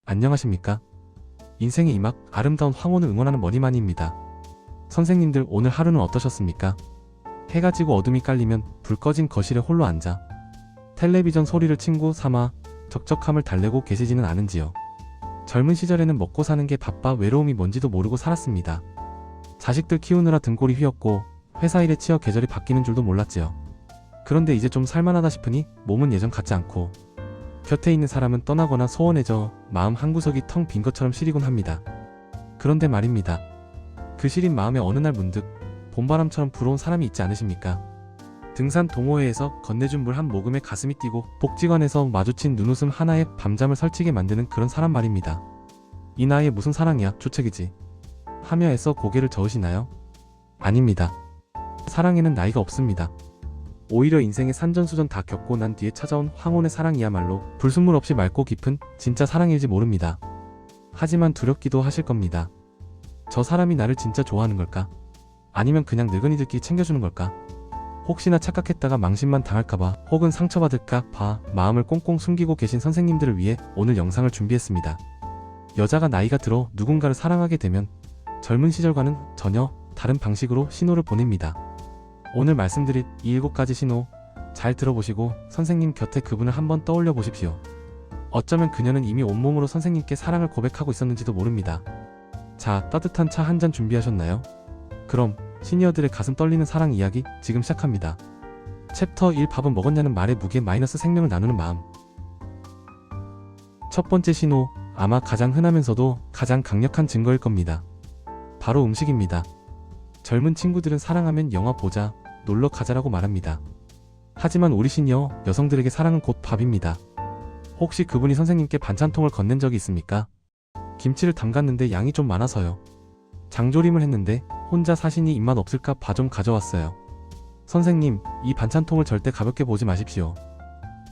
안녕하십니까? 인생의 이막 아름다운 황혼을 응원하는 머니마니입니다. 선생님들 오늘 하루는 어떠셨습니까? 해가 지고 어둠이 깔리면 불 꺼진 거실에 홀로 앉아 텔레비전 소리를 친구 삼아 적적함을 달래고 계시지는 않은지요. 젊은 시절에는 먹고 사는 게 바빠 외로움이 뭔지도 모르고 살았습니다. 자식들 키우느라 등골이 휘었고 회사 일에 치여 계절이 바뀌는 줄도 몰랐지요. 그런데 이제 좀 살만하다 싶으니 몸은 예전 같지 않고 곁에 있는 사람은 떠나거나 소원해져 마음 한구석이 텅 빈 것처럼 시리곤 합니다. 그런데 말입니다. 그 시린 마음에 어느 날 문득 봄바람처럼 불어온 사람이 있지 않으십니까? 등산 동호회에서 건네준 물 한 모금에 가슴이 뛰고 복지관에서 마주친 눈웃음 하나에 밤잠을 설치게 만드는 그런 사람 말입니다. 이 나이에 무슨 사랑이야, 주책이지 하며 애써 고개를 저으시나요? 아닙니다. 사랑에는 나이가 없습니다. 오히려 인생의 산전수전 다 겪고 난 뒤에 찾아온 황혼의 사랑이야말로 불순물 없이 맑고 깊은 진짜 사랑일지 모릅니다. 하지만 두렵기도 하실 겁니다. 저 사람이 나를 진짜 좋아하는 걸까? 아니면 그냥 늙은이들끼리 챙겨주는 걸까? 혹시나 착각했다가 망신만 당할까봐 혹은 상처받을까 봐 마음을 꽁꽁 숨기고 계신 선생님들을 위해 오늘 영상을 준비했습니다. 여자가 나이가 들어 누군가를 사랑하게 되면 젊은 시절과는 전혀 다른 방식으로 신호를 보냅니다. 오늘 말씀드릴 이 7가지 신호 잘 들어보시고 선생님 곁에 그분을 한번 떠올려 보십시오. 어쩌면 그녀는 이미 온몸으로 선생님께 사랑을 고백하고 있었는지도 모릅니다. 자, 따뜻한 차 한 잔 준비하셨나요? 그럼 시니어들의 가슴 떨리는 사랑 이야기 지금 시작합니다. 챕터 1 밥은 먹었냐는 말에 무게 마이너스 생명을 나누는 마음. 첫 번째 신호, 아마 가장 흔하면서도 가장 강력한 증거일 겁니다. 바로 음식입니다. 젊은 친구들은 사랑하면 영화 보자, 놀러 가자라고 말합니다. 하지만 우리 시니어 여성들에게 사랑은 곧 밥입니다. 혹시 그분이 선생님께 반찬통을 건넨 적이 있습니까? 김치를 담갔는데 양이 좀 많아서요. 장조림을 했는데 혼자 사시니 입맛 없을까 봐 좀 가져왔어요. 선생님, 이 반찬통을 절대 가볍게 보지 마십시오.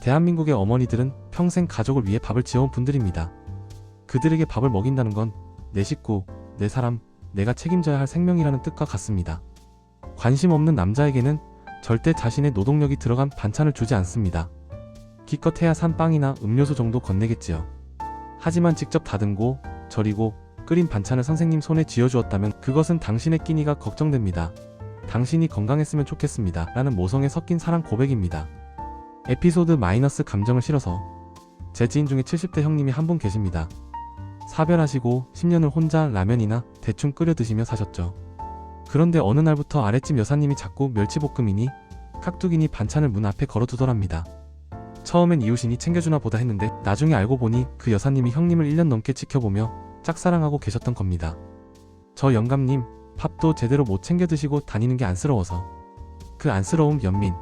대한민국의 어머니들은 평생 가족을 위해 밥을 지어온 분들입니다. 그들에게 밥을 먹인다는 건 내 식구, 내 사람, 내가 책임져야 할 생명이라는 뜻과 같습니다. 관심 없는 남자에게는 절대 자신의 노동력이 들어간 반찬을 주지 않습니다. 기껏해야 산 빵이나 음료수 정도 건네겠지요. 하지만 직접 다듬고 절이고 끓인 반찬을 선생님 손에 쥐어주었다면 그것은 당신의 끼니가 걱정됩니다. 당신이 건강했으면 좋겠습니다. 라는 모성에 섞인 사랑 고백입니다. 에피소드 마이너스 감정을 실어서 제 지인 중에 70대 형님이 한 분 계십니다. 사별하시고 10년을 혼자 라면이나 대충 끓여 드시며 사셨죠. 그런데 어느 날부터 아랫집 여사님이 자꾸 멸치볶음이니 깍두기니 반찬을 문 앞에 걸어두더랍니다. 처음엔 이웃이니 챙겨주나 보다 했는데 나중에 알고 보니 그 여사님이 형님을 1년 넘게 지켜보며 짝사랑하고 계셨던 겁니다. 저 영감님, 밥도 제대로 못 챙겨 드시고 다니는 게 안쓰러워서. 그 안쓰러움 연민.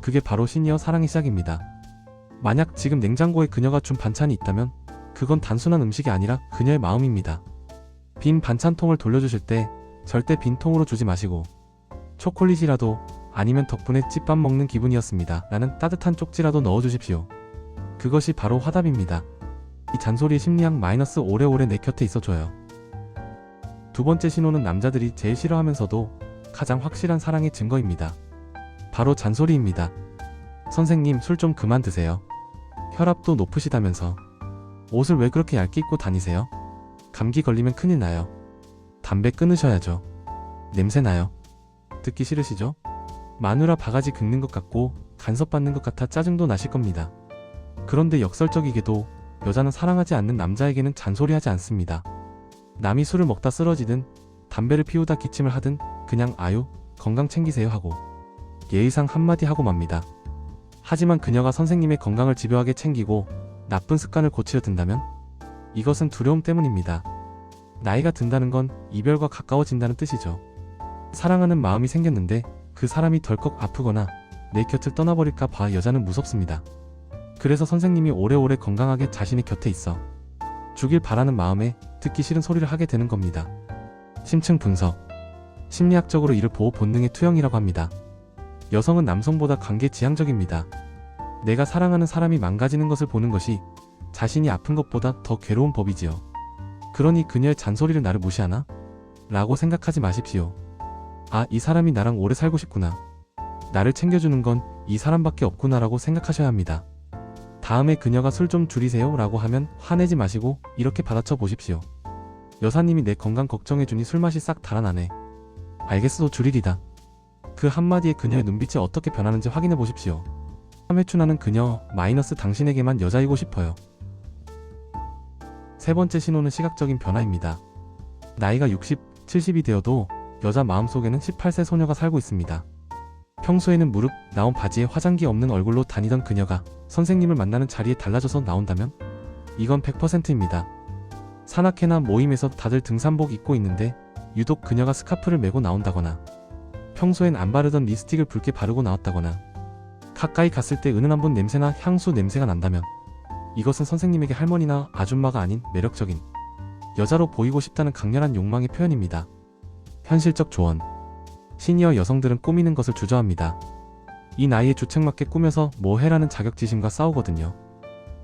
그게 바로 시니어 사랑의 시작입니다. 만약 지금 냉장고에 그녀가 준 반찬이 있다면 그건 단순한 음식이 아니라 그녀의 마음입니다. 빈 반찬통을 돌려주실 때 절대 빈 통으로 주지 마시고 초콜릿이라도 아니면 덕분에 찐밥 먹는 기분이었습니다 라는 따뜻한 쪽지라도 넣어주십시오. 그것이 바로 화답입니다. 이 잔소리의 심리학 마이너스 오래오래 내 곁에 있어줘요. 두 번째 신호는 남자들이 제일 싫어하면서도 가장 확실한 사랑의 증거입니다. 바로 잔소리입니다. 선생님, 술 좀 그만 드세요. 혈압도 높으시다면서. 옷을 왜 그렇게 얇게 입고 다니세요? 감기 걸리면 큰일 나요. 담배 끊으셔야죠. 냄새 나요. 듣기 싫으시죠? 마누라 바가지 긁는 것 같고 간섭받는 것 같아 짜증도 나실 겁니다. 그런데 역설적이게도 여자는 사랑하지 않는 남자에게는 잔소리하지 않습니다. 남이 술을 먹다 쓰러지든 담배를 피우다 기침을 하든 그냥 아유, 건강 챙기세요 하고 예의상 한마디 하고 맙니다. 하지만 그녀가 선생님의 건강을 집요하게 챙기고 나쁜 습관을 고치려 든다면 이것은 두려움 때문입니다. 나이가 든다는 건 이별과 가까워진다는 뜻이죠. 사랑하는 마음이 생겼는데 그 사람이 덜컥 아프거나 내 곁을 떠나버릴까 봐 여자는 무섭습니다. 그래서 선생님이 오래오래 건강하게 자신의 곁에 있어 주길 바라는 마음에 듣기 싫은 소리를 하게 되는 겁니다. 심층 분석. 심리학적으로 이를 보호 본능의 투영이라고 합니다. 여성은 남성보다 관계지향적입니다. 내가 사랑하는 사람이 망가지는 것을 보는 것이 자신이 아픈 것보다 더 괴로운 법이지요. 그러니 그녀의 잔소리를 나를 무시하나? 라고 생각하지 마십시오. 아, 이 사람이 나랑 오래 살고 싶구나. 나를 챙겨주는 건 이 사람밖에 없구나라고 생각하셔야 합니다. 다음에 그녀가 술 좀 줄이세요 라고 하면 화내지 마시고 이렇게 받아쳐 보십시오. 여사님이 내 건강 걱정해주니 술맛이 싹 달아나네. 알겠어, 줄이리다. 그 한마디에 그녀의 눈빛이 어떻게 변하는지 확인해 보십시오. 3회춘하는 그녀, 마이너스 당신에게만 여자이고 싶어요. 세 번째 신호는 시각적인 변화입니다. 나이가 60, 70이 되어도 여자 마음속에는 18세 소녀가 살고 있습니다. 평소에는 무릎 나온 바지에 화장기 없는 얼굴로 다니던 그녀가 선생님을 만나는 자리에 달라져서 나온다면 이건 100%입니다. 산악회나 모임에서 다들 등산복 입고 있는데 유독 그녀가 스카프를 메고 나온다거나, 평소엔 안 바르던 립스틱을 붉게 바르고 나왔다거나, 가까이 갔을 때 은은한 분 냄새나 향수 냄새가 난다면 이것은 선생님에게 할머니나 아줌마가 아닌 매력적인 여자로 보이고 싶다는 강렬한 욕망의 표현입니다. 현실적 조언. 시니어 여성들은 꾸미는 것을 주저합니다. 이 나이에 주책맞게 꾸며서 뭐 해라는 자격지심과 싸우거든요.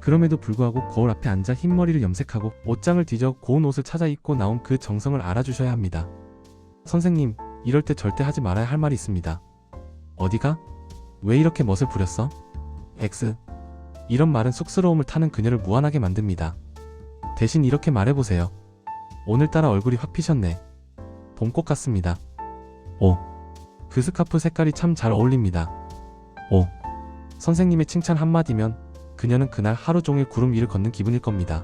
그럼에도 불구하고 거울 앞에 앉아 흰머리를 염색하고 옷장을 뒤져 고운 옷을 찾아 입고 나온 그 정성을 알아주셔야 합니다. 선생님, 이럴 때 절대 하지 말아야 할 말이 있습니다. 어디가? 왜 이렇게 멋을 부렸어? X. 이런 말은 쑥스러움을 타는 그녀를 무안하게 만듭니다. 대신 이렇게 말해보세요. 오늘따라 얼굴이 확 피셨네. 봄꽃 같습니다. 오. 그 스카프 색깔이 참 잘 어울립니다. 오. 선생님의 칭찬 한마디면 그녀는 그날 하루 종일 구름 위를 걷는 기분일 겁니다.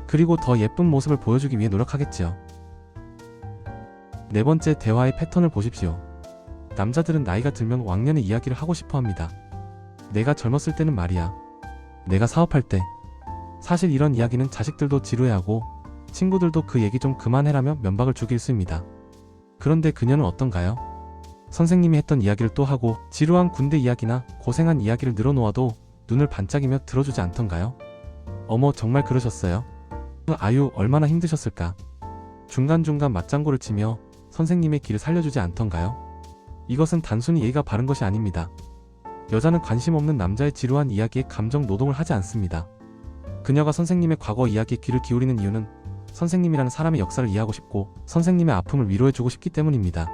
그리고 더 예쁜 모습을 보여주기 위해 노력하겠지요. 네 번째, 대화의 패턴을 보십시오. 남자들은 나이가 들면 왕년의 이야기를 하고 싶어 합니다. 내가 젊었을 때는 말이야. 내가 사업할 때. 사실 이런 이야기는 자식들도 지루해하고 친구들도 그 얘기 좀 그만해라며 면박을 주기 일쑤입니다. 그런데 그녀는 어떤가요? 선생님이 했던 이야기를 또 하고 지루한 군대 이야기나 고생한 이야기를 늘어놓아도 눈을 반짝이며 들어주지 않던가요? 어머, 정말 그러셨어요? 아유, 얼마나 힘드셨을까? 중간중간 맞장구를 치며 선생님의 길을 살려주지 않던가요? 이것은 단순히 예의가 바른 것이 아닙니다. 여자는 관심 없는 남자의 지루한 이야기에 감정 노동을 하지 않습니다. 그녀가 선생님의 과거 이야기에 귀를 기울이는 이유는 선생님이라는 사람의 역사를 이해하고 싶고 선생님의 아픔을 위로해주고 싶기 때문입니다.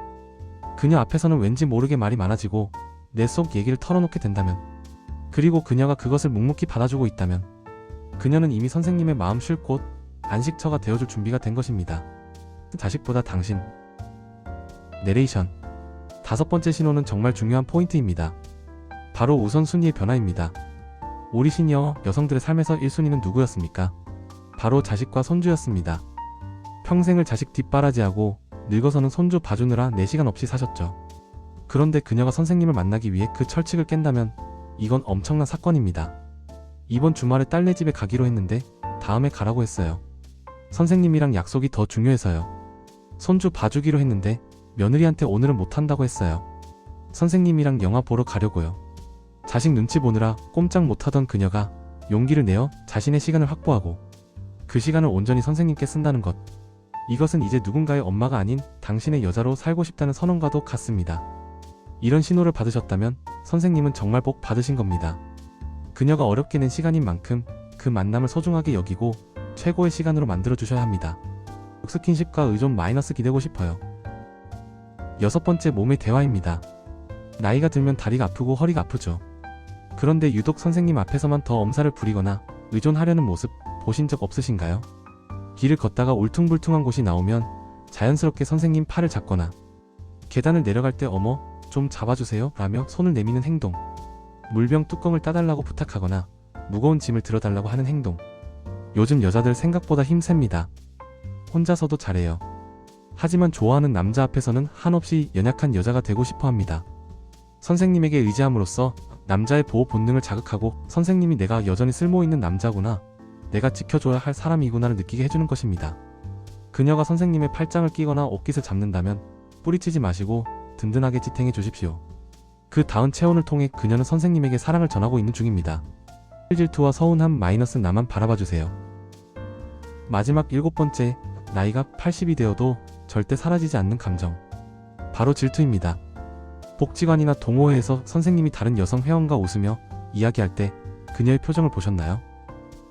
그녀 앞에서는 왠지 모르게 말이 많아지고 내 속 얘기를 털어놓게 된다면, 그리고 그녀가 그것을 묵묵히 받아주고 있다면 그녀는 이미 선생님의 마음 쉴 곳, 안식처가 되어줄 준비가 된 것입니다. 자식보다 당신. 내레이션. 다섯 번째 신호는 정말 중요한 포인트입니다. 바로 우선순위의 변화입니다. 우리 시니어 여성들의 삶에서 1순위는 누구였습니까? 바로 자식과 손주였습니다. 평생을 자식 뒷바라지하고 늙어서는 손주 봐주느라 4시간 없이 사셨죠. 그런데 그녀가 선생님을 만나기 위해 그 철칙을 깬다면 이건 엄청난 사건입니다. 이번 주말에 딸네 집에 가기로 했는데 다음에 가라고 했어요. 선생님이랑 약속이 더 중요해서요. 손주 봐주기로 했는데 며느리한테 오늘은 못한다고 했어요. 선생님이랑 영화 보러 가려고요. 자식 눈치 보느라 꼼짝 못하던 그녀가 용기를 내어 자신의 시간을 확보하고 그 시간을 온전히 선생님께 쓴다는 것. 이것은 이제 누군가의 엄마가 아닌 당신의 여자로 살고 싶다는 선언과도 같습니다. 이런 신호를 받으셨다면 선생님은 정말 복 받으신 겁니다. 그녀가 어렵게 낸 시간인 만큼 그 만남을 소중하게 여기고 최고의 시간으로 만들어주셔야 합니다. 스킨십과 의존 마이너스 기대고 싶어요. 여섯 번째, 몸의 대화입니다. 나이가 들면 다리가 아프고 허리가 아프죠. 그런데 유독 선생님 앞에서만 더 엄살을 부리거나 의존하려는 모습 보신 적 없으신가요? 길을 걷다가 울퉁불퉁한 곳이 나오면 자연스럽게 선생님 팔을 잡거나 계단을 내려갈 때 어머, 좀 잡아주세요 라며 손을 내미는 행동, 물병 뚜껑을 따달라고 부탁하거나 무거운 짐을 들어달라고 하는 행동. 요즘 여자들 생각보다 힘셉니다. 혼자서도 잘해요. 하지만 좋아하는 남자 앞에서는 한없이 연약한 여자가 되고 싶어 합니다. 선생님에게 의지함으로써 남자의 보호 본능을 자극하고 선생님이 내가 여전히 쓸모있는 남자구나, 내가 지켜줘야 할 사람이구나를 느끼게 해주는 것입니다. 그녀가 선생님의 팔짱을 끼거나 옷깃을 잡는다면 뿌리치지 마시고 든든하게 지탱해 주십시오. 그 다음 체온을 통해 그녀는 선생님에게 사랑을 전하고 있는 중입니다. 질투와 서운함 마이너스 나만 바라봐주세요. 마지막 일곱 번째, 나이가 80이 되어도 절대 사라지지 않는 감정. 바로 질투입니다. 복지관이나 동호회에서 선생님이 다른 여성 회원과 웃으며 이야기할 때 그녀의 표정을 보셨나요?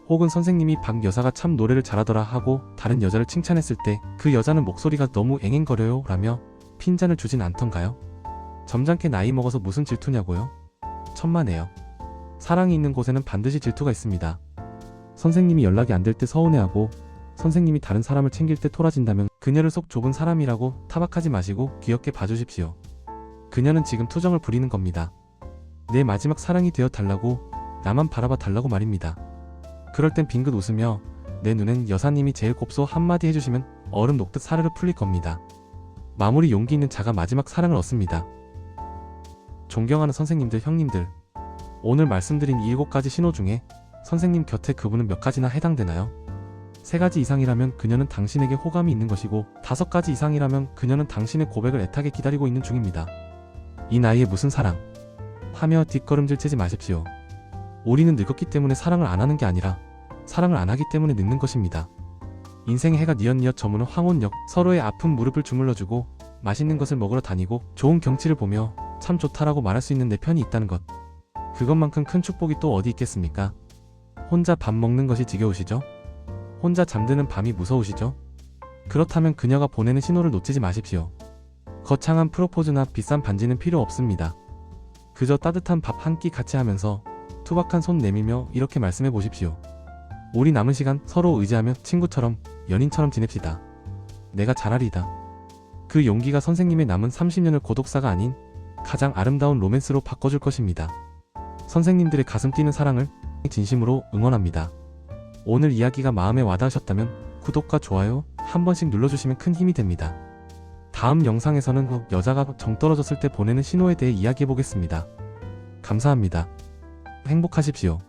혹은 선생님이 박 여사가 참 노래를 잘하더라 하고 다른 여자를 칭찬했을 때 그 여자는 목소리가 너무 앵앵거려요 라며 핀잔을 주진 않던가요? 점잖게 나이 먹어서 무슨 질투냐고요? 천만에요. 사랑이 있는 곳에는 반드시 질투가 있습니다. 선생님이 연락이 안 될 때 서운해하고 선생님이 다른 사람을 챙길 때 토라진다면 그녀를 속 좁은 사람이라고 타박하지 마시고 귀엽게 봐주십시오. 그녀는 지금 투정을 부리는 겁니다. 내 마지막 사랑이 되어 달라고, 나만 바라봐 달라고 말입니다. 그럴 땐 빙긋 웃으며 내 눈엔 여사님이 제일 곱소 한마디 해주시면 얼음 녹듯 사르르 풀릴 겁니다. 마무리 용기 있는 자가 마지막 사랑을 얻습니다. 존경하는 선생님들, 형님들, 오늘 말씀드린 이 7가지 신호 중에 선생님 곁에 그분은 몇 가지나 해당되나요? 3가지 이상이라면 그녀는 당신에게 호감이 있는 것이고 5가지 이상이라면 그녀는 당신의 고백을 애타게 기다리고 있는 중입니다. 이 나이에 무슨 사랑? 하며 뒷걸음질 치지 마십시오. 우리는 늙었기 때문에 사랑을 안 하는 게 아니라 사랑을 안 하기 때문에 늙는 것입니다. 인생의 해가 뉘엿뉘엿 저무는 황혼역, 서로의 아픈 무릎을 주물러주고 맛있는 것을 먹으러 다니고 좋은 경치를 보며 참 좋다라고 말할 수 있는 내 편이 있다는 것, 그것만큼 큰 축복이 또 어디 있겠습니까? 혼자 밥 먹는 것이 지겨우시죠? 혼자 잠드는 밤이 무서우시죠? 그렇다면 그녀가 보내는 신호를 놓치지 마십시오. 거창한 프로포즈나 비싼 반지는 필요 없습니다. 그저 따뜻한 밥 한 끼 같이 하면서 투박한 손 내밀며 이렇게 말씀해 보십시오. 우리 남은 시간 서로 의지하며 친구처럼, 연인처럼 지냅시다. 내가 잘하리다. 그 용기가 선생님의 남은 30년을 고독사가 아닌 가장 아름다운 로맨스로 바꿔줄 것입니다. 선생님들의 가슴 뛰는 사랑을 진심으로 응원합니다. 오늘 이야기가 마음에 와닿으셨다면 구독과 좋아요 한 번씩 눌러주시면 큰 힘이 됩니다. 다음 영상에서는 여자가 정 떨어졌을 때 보내는 신호에 대해 이야기해 보겠습니다. 감사합니다. 행복하십시오.